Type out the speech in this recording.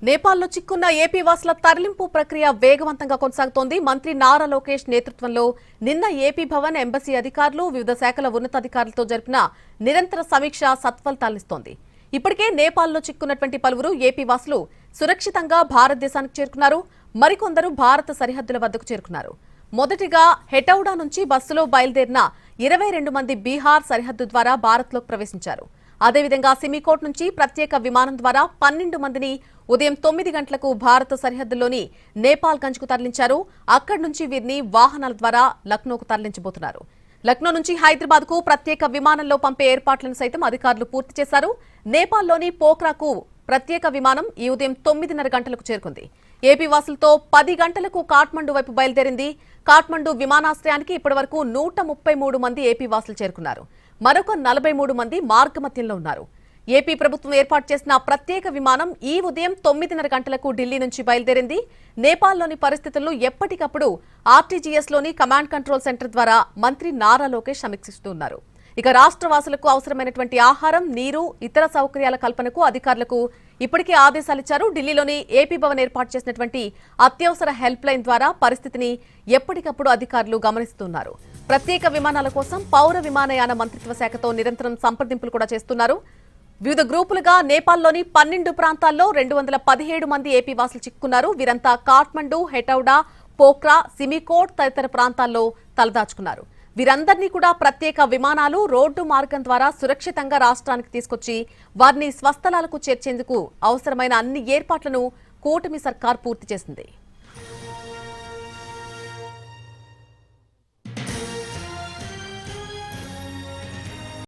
నేపాల్లో చిక్కున్న ఏపీ వాసుల తరలింపు ప్రక్రియ వేగవంతంగా కొనసాగుతోంది. మంత్రి నారా లోకేష్ నేతృత్వంలో నిన్న ఏపీ భవన్ ఎంబసీ అధికారులు వివిధ శాఖల ఉన్నతాధికారులతో జరిపిన నిరంతర సమీక్ష సత్ఫలితాలనిస్తోంది. ఇప్పటికే నేపాల్లో చిక్కున్నటువంటి పలువురు ఏపీ వాసులు సురక్షితంగా భారతదేశానికి చేరుకున్నారు. మరికొందరు భారత సరిహద్దుల వద్దకు చేరుకున్నారు. మొదటిగా హెటౌడా నుంచి బస్సులో బయలుదేరిన 22 మంది బీహార్ సరిహద్దు ద్వారా భారత్లోకి ప్రవేశించారు. అదేవిధంగా సిమికోట్ నుంచి ప్రత్యేక విమానం ద్వారా 12 మందిని ఉదయం 9 గంటలకు భారత సరిహద్దులోని నేపాల్ గంజ్కు తరలించారు. అక్కడి నుంచి వీరిని వాహనాల ద్వారా లక్నోకు తరలించబోతున్నారు. లక్నో నుంచి హైదరాబాద్ కు ప్రత్యేక విమానంలో పంపే ఏర్పాట్లను సైతం అధికారులు పూర్తి చేశారు. నేపాల్లోని పోఖ్రాకు ప్రత్యేక విమానం ఈ ఉదయం 9:30 గంటలకు చేరుకుంది. ఏపీ వాసులతో 10 గంటలకు కాఠ్మండు వైపు బయలుదేరింది. కాఠ్మండు విమానాశ్రయానికి ఇప్పటివరకు 133 మంది ఏపీ వాసులు చేరుకున్నారు. మరొక 43 మంది మార్గమధ్యంలో ఉన్నారు. ఏపీ ప్రభుత్వం ఏర్పాటు చేసిన ప్రత్యేక విమానం ఈ ఉదయం 9:30 గంటలకు ఢిల్లీ నుంచి బయలుదేరింది. నేపాల్లోని పరిస్థితులను ఎప్పటికప్పుడు ఆర్టీజీఎస్లోని కమాండ్ కంట్రోల్ సెంటర్ ద్వారా మంత్రి నారా లోకేష్ సమీక్షిస్తున్నారు. ఇక రాష్ట్ర వాసులకు అవసరమైనటువంటి ఆహారం, నీరు, ఇతర సౌకర్యాల కల్పనకు అధికారులకు ఇప్పటికే ఆదేశాలిచ్చారు. ఢిల్లీలోని ఏపీ భవన్ ఏర్పాటు చేసినటువంటి అత్యవసర హెల్ప్ లైన్ ద్వారా పరిస్థితిని ఎప్పటికప్పుడు అధికారులు గమనిస్తున్నారు. ప్రత్యేక విమానాల కోసం పౌర విమానయాన మంత్రిత్వ శాఖతో నిరంతరం సంప్రదింపులు కూడా చేస్తున్నారు. వివిధ గ్రూపులుగా నేపాల్లోని 12 ప్రాంతాల్లో 217 మంది ఏపీ వాసులు చిక్కున్నారు. వీరంతా కాఠ్మండు, హెటౌడా, పోఖ్రా, సిమికోట్ తదితర ప్రాంతాల్లో తలదాచుకున్నారు. వీరందరినీ కూడా ప్రత్యేక విమానాలు, రోడ్డు మార్గం ద్వారా సురక్షితంగా రాష్ట్రానికి తీసుకొచ్చి వారిని స్వస్థలాలకు చేర్చేందుకు అవసరమైన అన్ని ఏర్పాట్లను కూటమి సర్కార్ పూర్తి చేసింది.